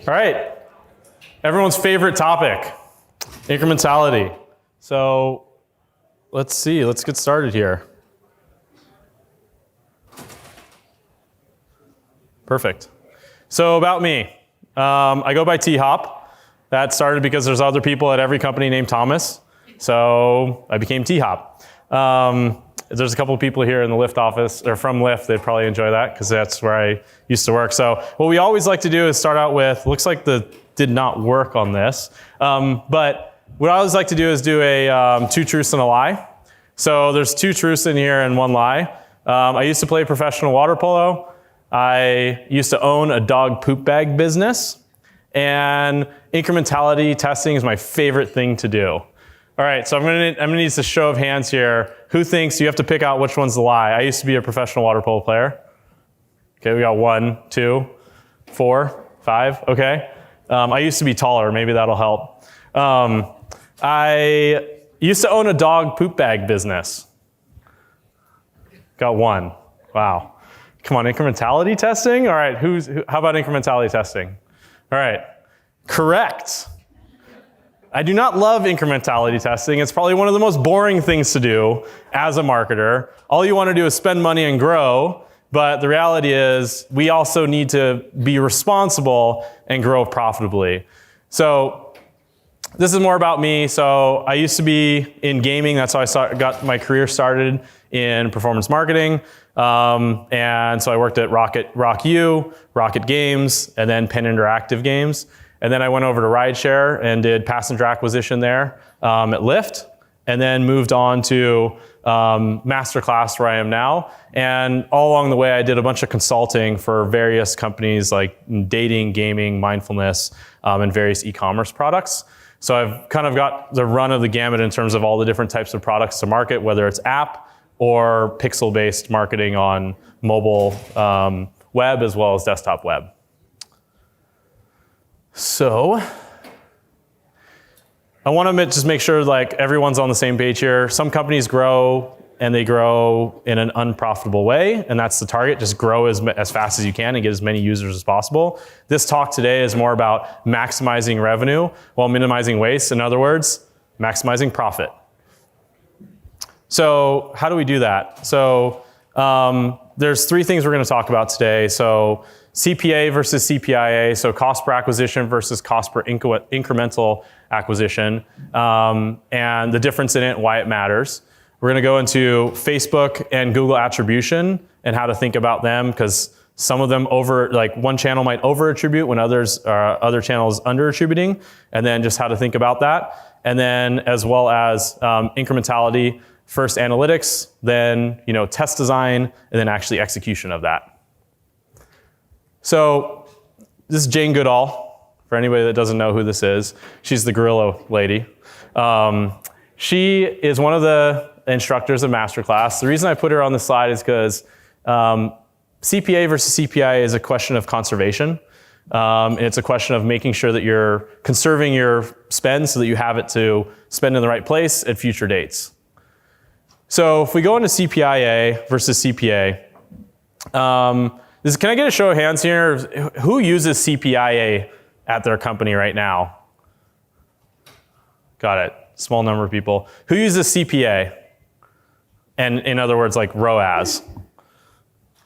All right, everyone's favorite topic, incrementality. So let's see, let's get started here. Perfect. So about me, I go by T-Hop. That started because there's other people at every company named Thomas. So I became T-Hop. There's a couple of people here in the Lyft office, or from Lyft, they'd probably enjoy that because that's where I used to work. So what we always like to do is start out with, looks like did not work on this, but what I always like to do is do a 2 truths and a lie. So there's 2 truths in here and 1 lie. I used to play professional water polo. I used to own a dog poop bag business, and incrementality testing is my favorite thing to do. All right, so I'm gonna need a show of hands here. Who thinks you have to pick out which one's the lie? I used to be a professional water polo player. Okay, we got 1, 2, 4, 5. Okay, I used to be taller. Maybe that'll help. I used to own a dog poop bag business. Got 1. Wow. Come on, incrementality testing. All right, how about incrementality testing? All right, correct. I do not love incrementality testing. It's probably one of the most boring things to do as a marketer. All you want to do is spend money and grow, but the reality is we also need to be responsible and grow profitably. So this is more about me. So I used to be in gaming. That's how I got my career started in performance marketing. And so I worked at Rock U, Rocket Games, and then Penn Interactive Games. And then I went over to rideshare and did passenger acquisition there at Lyft, and then moved on to MasterClass, where I am now. And all along the way, I did a bunch of consulting for various companies like dating, gaming, mindfulness, and various e-commerce products. So I've kind of got the run of the gamut in terms of all the different types of products to market, whether it's app or pixel-based marketing on mobile web as well as desktop web. So I want to just make sure like everyone's on the same page here. Some companies grow and they grow in an unprofitable way, and that's the target. Just grow as fast as you can and get as many users as possible. This talk today is more about maximizing revenue while minimizing waste. In other words, maximizing profit. So how do we do that? So there's 3 things we're going to talk about today. So CPA versus CPIA, so cost per acquisition versus cost per incremental acquisition, and the difference in it and why it matters. We're going to go into Facebook and Google attribution and how to think about them, because some of them one channel might over attribute when other channels under attributing, and then just how to think about that. And then as well as incrementality, first analytics, then test design, and then actually execution of that. So this is Jane Goodall, for anybody that doesn't know who this is. She's the gorilla lady. She is one of the instructors of MasterClass. The reason I put her on the slide is because CPA versus CPI is a question of conservation. And it's a question of making sure that you're conserving your spend so that you have it to spend in the right place at future dates. So if we go into CPIA versus CPA, can I get a show of hands here? Who uses CPIA at their company right now? Got it. Small number of people. Who uses CPA? And in other words, like ROAS.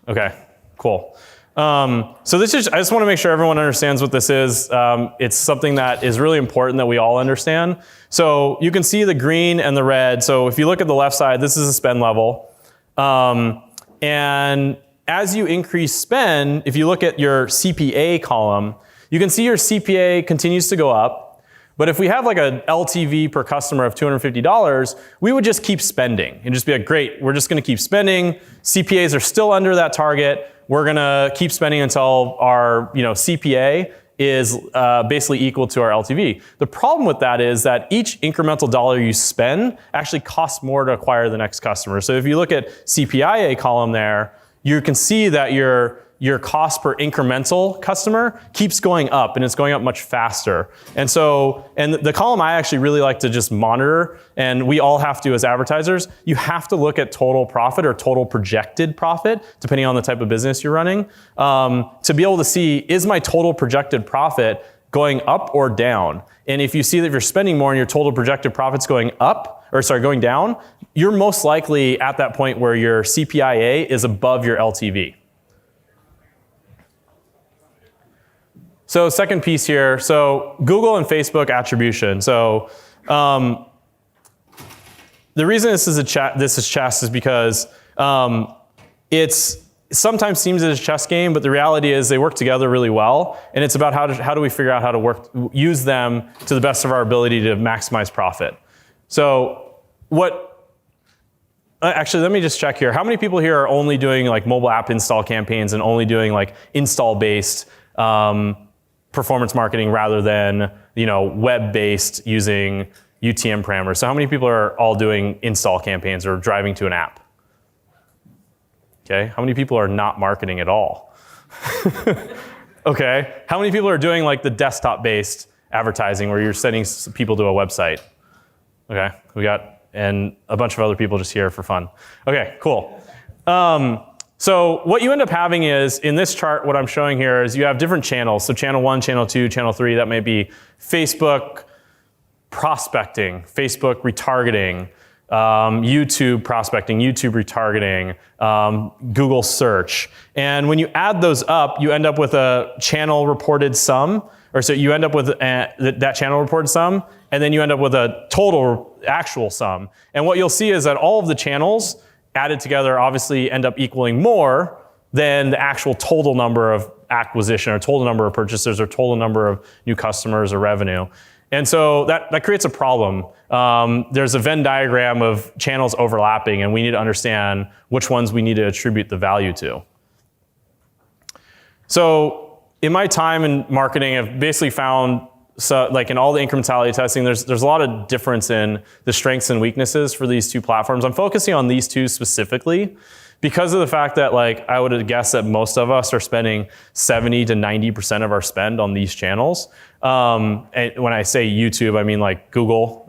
Okay, cool. So I just want to make sure everyone understands what this is. It's something that is really important that we all understand. So you can see the green and the red. So if you look at the left side, this is a spend level. And as you increase spend, if you look at your CPA column, you can see your CPA continues to go up. But if we have like a LTV per customer of $250, we would just keep spending and just be like, great, we're just going to keep spending. CPAs are still under that target. We're going to keep spending until our CPA is basically equal to our LTV. The problem with that is that each incremental dollar you spend actually costs more to acquire the next customer. So if you look at CPIA column there, you can see that your cost per incremental customer keeps going up, and it's going up much faster. And so, and the column I actually really like to just monitor, and we all have to as advertisers, you have to look at total profit or total projected profit, depending on the type of business you're running, to be able to see, is my total projected profit going up or down? And if you see that you're spending more and your total projected profit's going down, you're most likely at that point where your CPIA is above your LTV. So second piece here, so Google and Facebook attribution. So the reason this is chess is because it sometimes seems as a chess game, but the reality is they work together really well, and it's about how do we figure out how to use them to the best of our ability to maximize profit. So actually, let me just check here. How many people here are only doing like mobile app install campaigns and only doing like install-based performance marketing rather than web-based using UTM parameters? So how many people are all doing install campaigns or driving to an app? Okay, how many people are not marketing at all? Okay, how many people are doing like the desktop-based advertising where you're sending people to a website? Okay, and a bunch of other people just here for fun. Okay, cool. So what you end up having is, in this chart, what I'm showing here is you have different channels. So channel 1, channel 2, channel 3, that may be Facebook prospecting, Facebook retargeting, YouTube prospecting, YouTube retargeting, Google search. And when you add those up, you end up with a channel reported sum, or so you end up with that channel reported sum, and then you end up with a total actual sum. And what you'll see is that all of the channels added together obviously end up equaling more than the actual total number of acquisition or total number of purchasers or total number of new customers or revenue. And so that creates a problem. There's a Venn diagram of channels overlapping, and we need to understand which ones we need to attribute the value to. So in my time in marketing, I've basically found, so like in all the incrementality testing, there's a lot of difference in the strengths and weaknesses for these two platforms. I'm focusing on these two specifically because of the fact that I would guess that most of us are spending 70 to 90% of our spend on these channels. And when I say YouTube, I mean like Google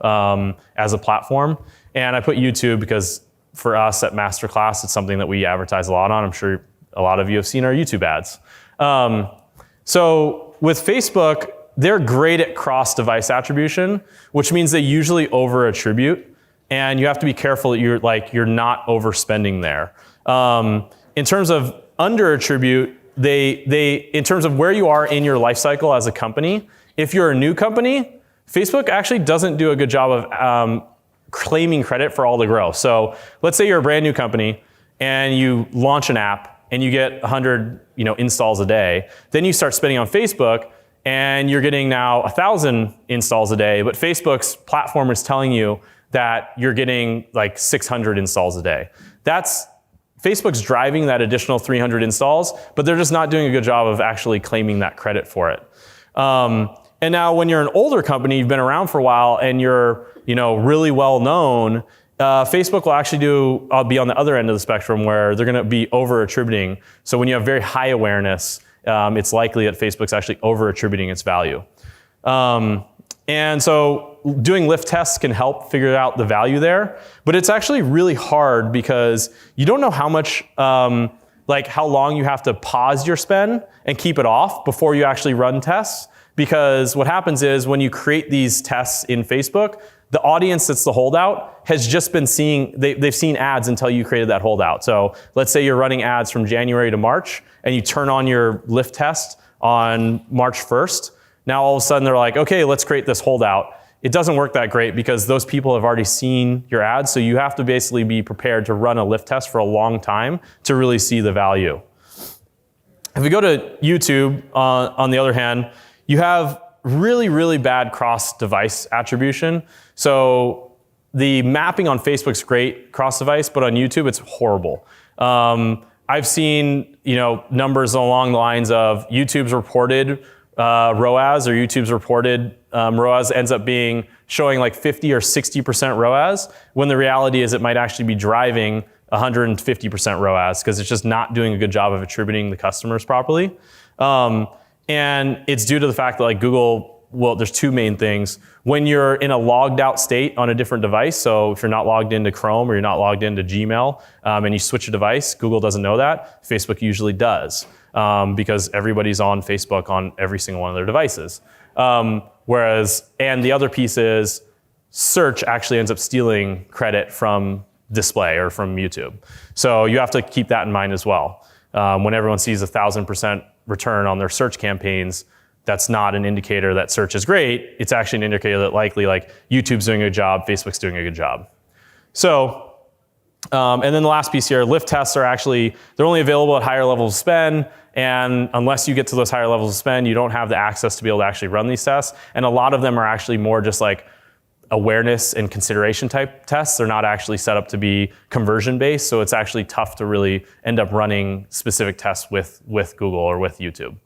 as a platform. And I put YouTube because for us at MasterClass, it's something that we advertise a lot on. I'm sure a lot of you have seen our YouTube ads. So with Facebook, they're great at cross-device attribution, which means they usually over-attribute, and you have to be careful that you're not overspending there. In terms of under-attribute, in terms of where you are in your life cycle as a company, if you're a new company, Facebook actually doesn't do a good job of claiming credit for all the growth. So let's say you're a brand new company and you launch an app and you get 100 installs a day. Then you start spending on Facebook, and you're getting now 1,000 installs a day, but Facebook's platform is telling you that you're getting like 600 installs a day. Facebook's driving that additional 300 installs, but they're just not doing a good job of actually claiming that credit for it. And now when you're an older company, you've been around for a while, and you're really well known, Facebook will actually be on the other end of the spectrum where they're going to be over-attributing. So when you have very high awareness, it's likely that Facebook's actually over-attributing its value. And so doing lift tests can help figure out the value there, but it's actually really hard because you don't know how much, how long you have to pause your spend and keep it off before you actually run tests. Because what happens is when you create these tests in Facebook, the audience that's the holdout has just been they've seen ads until you created that holdout. So let's say you're running ads from January to March and you turn on your lift test on March 1st. Now all of a sudden they're like, okay, let's create this holdout. It doesn't work that great because those people have already seen your ads. So you have to basically be prepared to run a lift test for a long time to really see the value. If we go to YouTube, on the other hand, you have really, really bad cross-device attribution. So the mapping on Facebook's great cross-device, but on YouTube it's horrible. I've seen numbers along the lines of YouTube's reported ROAS or YouTube's reported ROAS ends up showing like 50 or 60% ROAS, when the reality is it might actually be driving 150% ROAS because it's just not doing a good job of attributing the customers properly. And it's due to the fact that like Google, well, there's two main things. When you're in a logged out state on a different device, so if you're not logged into Chrome or you're not logged into Gmail and you switch a device, Google doesn't know that. Facebook usually does because everybody's on Facebook on every single one of their devices. And the other piece is search actually ends up stealing credit from display or from YouTube. So you have to keep that in mind as well. When everyone sees 1,000% return on their search campaigns, that's not an indicator that search is great. It's actually an indicator that likely like YouTube's doing a good job, Facebook's doing a good job. So, and then the last piece here, lift tests are actually, they're only available at higher levels of spend. And unless you get to those higher levels of spend, you don't have the access to be able to actually run these tests. And a lot of them are actually more just like awareness and consideration type tests. They're not actually set up to be conversion based. So it's actually tough to really end up running specific tests with Google or with YouTube.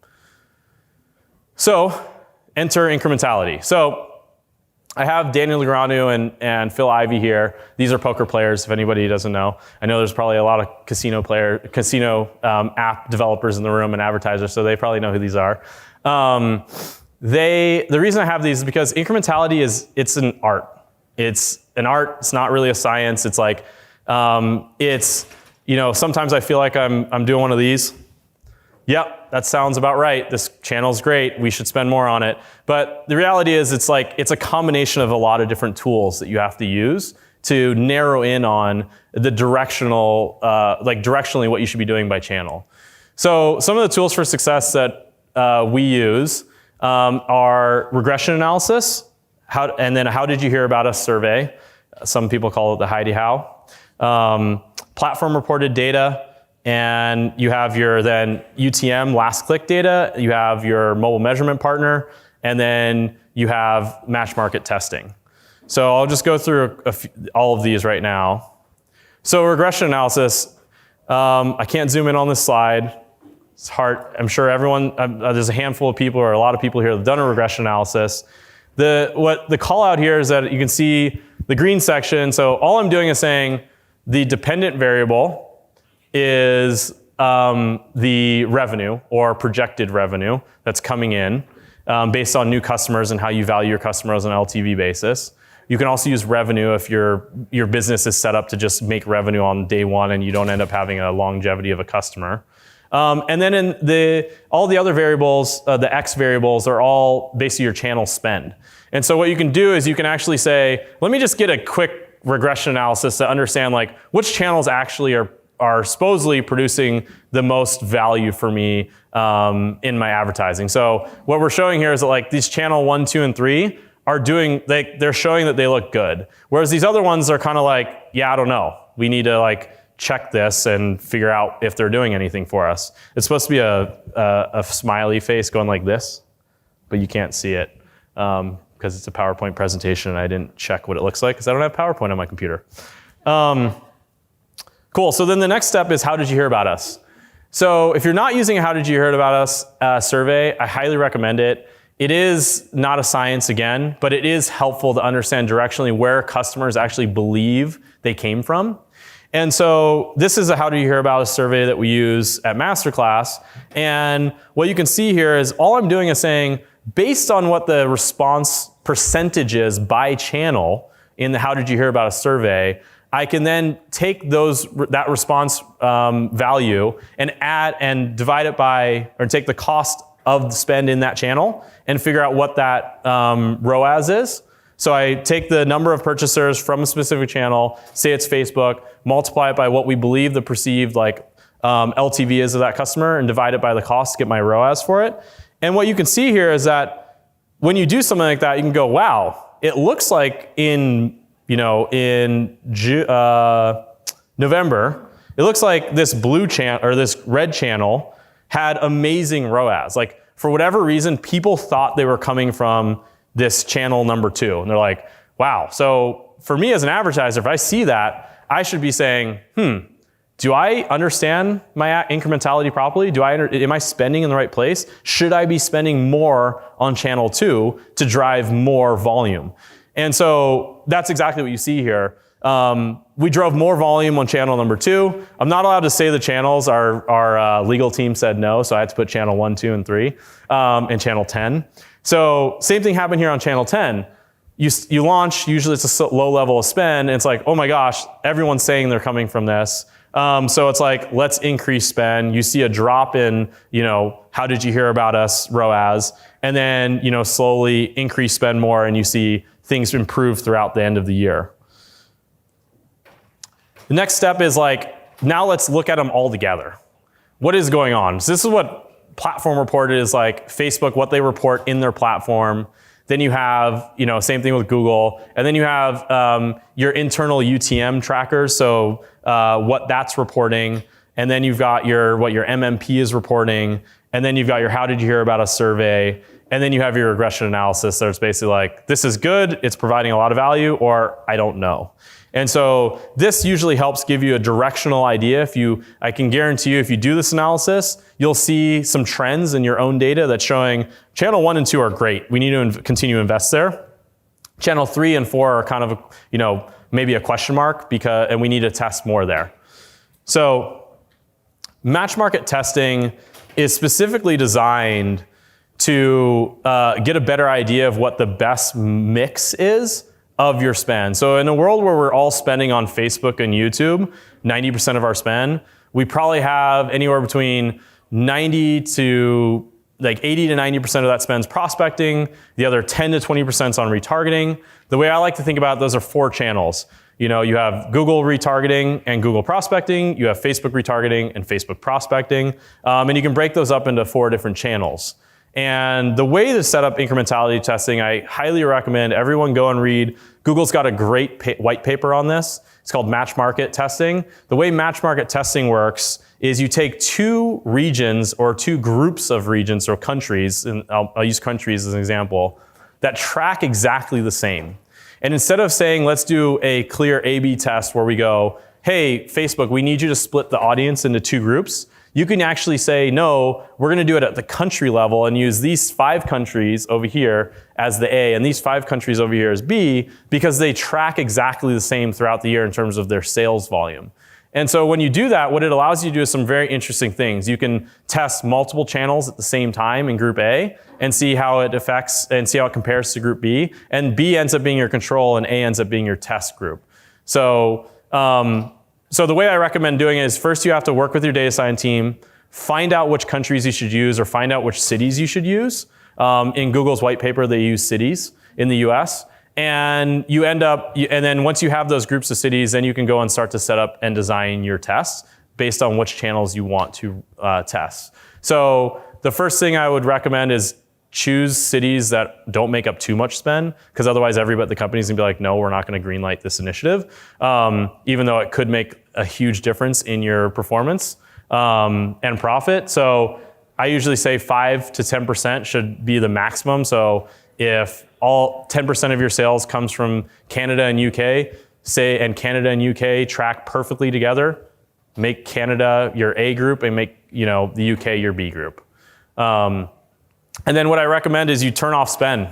So enter incrementality. So I have Daniel Legranu and Phil Ivey here. These are poker players, if anybody doesn't know. I know there's probably a lot of casino app developers in the room and advertisers, so they probably know who these are. The reason I have these is because incrementality it's an art. It's an art, it's not really a science. It's like, sometimes I feel like I'm doing one of these. Yep, that sounds about right. This channel's great. We should spend more on it. But the reality is it's a combination of a lot of different tools that you have to use to narrow in on the directionally what you should be doing by channel. So some of the tools for success that we use are regression analysis, and then how did you hear about us survey. Some people call it the Heidi How. Platform reported data. And you have your then UTM, last click data, you have your mobile measurement partner, and then you have match market testing. So I'll just go through all of these right now. So regression analysis, I can't zoom in on this slide. It's hard. I'm sure everyone, there's a handful of people or a lot of people here that have done a regression analysis. The call out here is that you can see the green section. So all I'm doing is saying the dependent variable is the revenue or projected revenue that's coming in based on new customers and how you value your customers on an LTV basis. You can also use revenue if your business is set up to just make revenue on day one and you don't end up having a longevity of a customer. And then in all the other variables, the X variables are all basically your channel spend. And so what you can do is you can actually say, let me just get a quick regression analysis to understand like which channels actually are supposedly producing the most value for me in my advertising. So what we're showing here is that like these channel 1, 2, and 3 are they're showing that they look good. Whereas these other ones are kind of like, yeah, I don't know. We need to like check this and figure out if they're doing anything for us. It's supposed to be a smiley face going like this, but you can't see it because it's a PowerPoint presentation and I didn't check what it looks like because I don't have PowerPoint on my computer. Cool, so then the next step is how did you hear about us? So if you're not using a how did you hear about us survey, I highly recommend it. It is not a science again, but it is helpful to understand directionally where customers actually believe they came from. And so this is a how did you hear about us survey that we use at MasterClass. And what you can see here is all I'm doing is saying, based on what the response percentage is by channel in the how did you hear about us survey, I can then take that response value and add and divide it by, or take the cost of the spend in that channel and figure out what that ROAS is. So I take the number of purchasers from a specific channel, say it's Facebook, multiply it by what we believe the perceived LTV is of that customer, and divide it by the cost to get my ROAS for it. And what you can see here is that when you do something like that, you can go, wow, it looks like in November, it looks like this blue channel or this red channel had amazing ROAS. Like for whatever reason, people thought they were coming from this channel number 2. And they're like, wow. So for me as an advertiser, if I see that, I should be saying, do I understand my incrementality properly? Am I spending in the right place? Should I be spending more on channel 2 to drive more volume? And so that's exactly what you see here. We drove more volume on channel number 2. I'm not allowed to say the channels. Our legal team said no, so I had to put channel 1, 2, and 3, and channel 10. So same thing happened here on channel 10. You launch, usually it's a low level of spend, and it's like, oh my gosh, everyone's saying they're coming from this. So it's like, let's increase spend. You see a drop in, how did you hear about us, ROAS, and then, slowly increase spend more, and you see things improve throughout the end of the year. The next step is now let's look at them all together. What is going on? So this is what platform reported is like Facebook, what they report in their platform. Then you have, same thing with Google. And then you have your internal UTM trackers, so what that's reporting. And then you've got what your MMP is reporting. And then you've got your how did you hear about us survey. And then you have your regression analysis that's basically like, this is good, it's providing a lot of value, or I don't know. And so this usually helps give you a directional idea. I can guarantee you, if you do this analysis, you'll see some trends in your own data that's showing channel 1 and 2 are great. We need to continue to invest there. Channel 3 and 4 are kind of, maybe a question mark and we need to test more there. So match market testing is specifically designed to get a better idea of what the best mix is of your spend. So in a world where we're all spending on Facebook and YouTube, 90% of our spend, we probably have anywhere between 80 to 90% of that spend's prospecting. The other 10 to 20% is on retargeting. The way I like to think about it, those are 4 channels. You have Google retargeting and Google prospecting. You have Facebook retargeting and Facebook prospecting. And you can break those up into 4 different channels. And the way to set up incrementality testing, I highly recommend everyone go and read. Google's got a great white paper on this. It's called match market testing. The way match market testing works is you take 2 regions or 2 groups of regions or countries, and I'll use countries as an example, that track exactly the same. And instead of saying, let's do a clear A/B test where we go, hey, Facebook, we need you to split the audience into 2 groups. You can actually say, no, we're going to do it at the country level and use these 5 countries over here as the A and these 5 countries over here as B, because they track exactly the same throughout the year in terms of their sales volume. And so when you do that, what it allows you to do is some very interesting things. You can test multiple channels at the same time in group A and see how it affects and see how it compares to group B. And B ends up being your control and A ends up being your test group. So the way I recommend doing it is first you have to work with your data science team, find out which countries you should use or find out which cities you should use. In Google's white paper, they use cities in the US. And and then once you have those groups of cities, then you can go and start to set up and design your tests based on which channels you want to test. So the first thing I would recommend is choose cities that don't make up too much spend, because otherwise the company's gonna be like, no, we're not gonna greenlight this initiative, even though it could make a huge difference in your performance and profit. So I usually say 5 to 10% should be the maximum. So if all 10% of your sales comes from Canada and UK, and Canada and UK track perfectly together, make Canada your A group and make the UK your B group. And then what I recommend is you turn off spend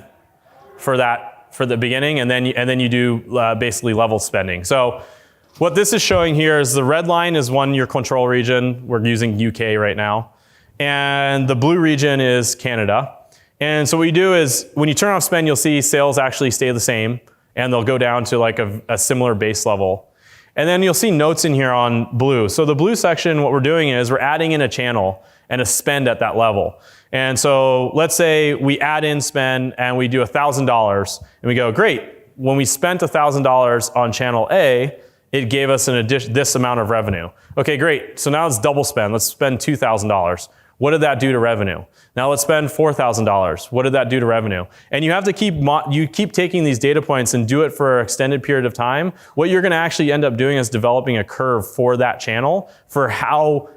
for the beginning, and then you do basically level spending. So what this is showing here is the red line is your control region. We're using UK right now. And the blue region is Canada. And so what you do is when you turn off spend, you'll see sales actually stay the same, and they'll go down to a similar base level. And then you'll see notes in here on blue. So the blue section, what we're doing is we're adding in a channel and a spend at that level. And so let's say we add in spend and we do $1,000 and we go, great. When we spent $1,000 on channel A, it gave us this amount of revenue. Okay, great. So now it's double spend. Let's spend $2,000. What did that do to revenue? Now let's spend $4,000. What did that do to revenue? And you have to keep taking these data points and do it for an extended period of time. What you're going to actually end up doing is developing a curve for that channel for how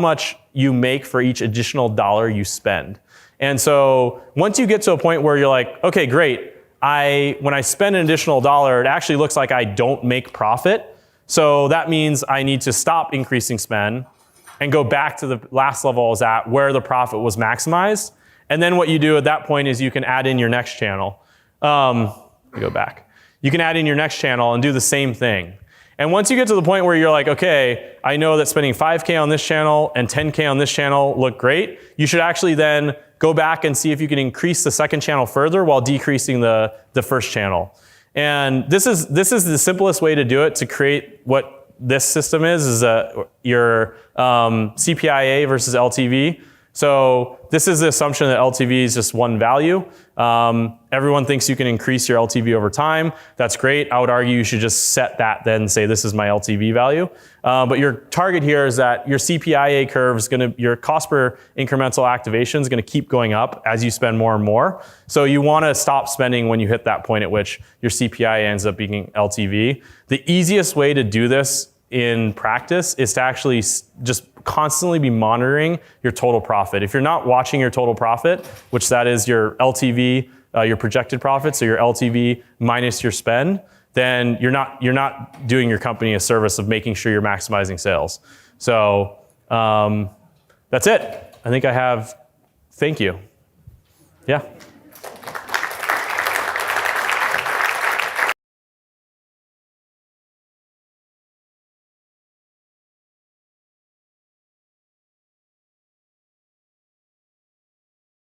much you make for each additional dollar you spend. And so once you get to a point where you're like, okay, great. When I spend an additional dollar, it actually looks like I don't make profit. So that means I need to stop increasing spend and go back to the last level I was at where the profit was maximized. And then what you do at that point is you can add in your next channel. Go back. You can add in your next channel and do the same thing. And once you get to the point where you're like, okay, I know that spending 5K on this channel and 10K on this channel look great, you should actually then go back and see if you can increase the second channel further while decreasing the first channel. And this is the simplest way to do it, to create what this system is your CPIA versus LTV. So this is the assumption that LTV is just one value. Everyone thinks you can increase your LTV over time. That's great. I would argue you should just set that then, say this is my LTV value. But your target here is that your CPIA curve is your cost per incremental activation is gonna keep going up as you spend more and more. So you wanna stop spending when you hit that point at which your CPIA ends up being LTV. The easiest way to do this in practice is to actually just constantly be monitoring your total profit. If you're not watching your total profit, which that is your LTV, your projected profit, so your LTV minus your spend, then you're not doing your company a service of making sure you're maximizing sales. So that's it. I think I have, thank you. Yeah.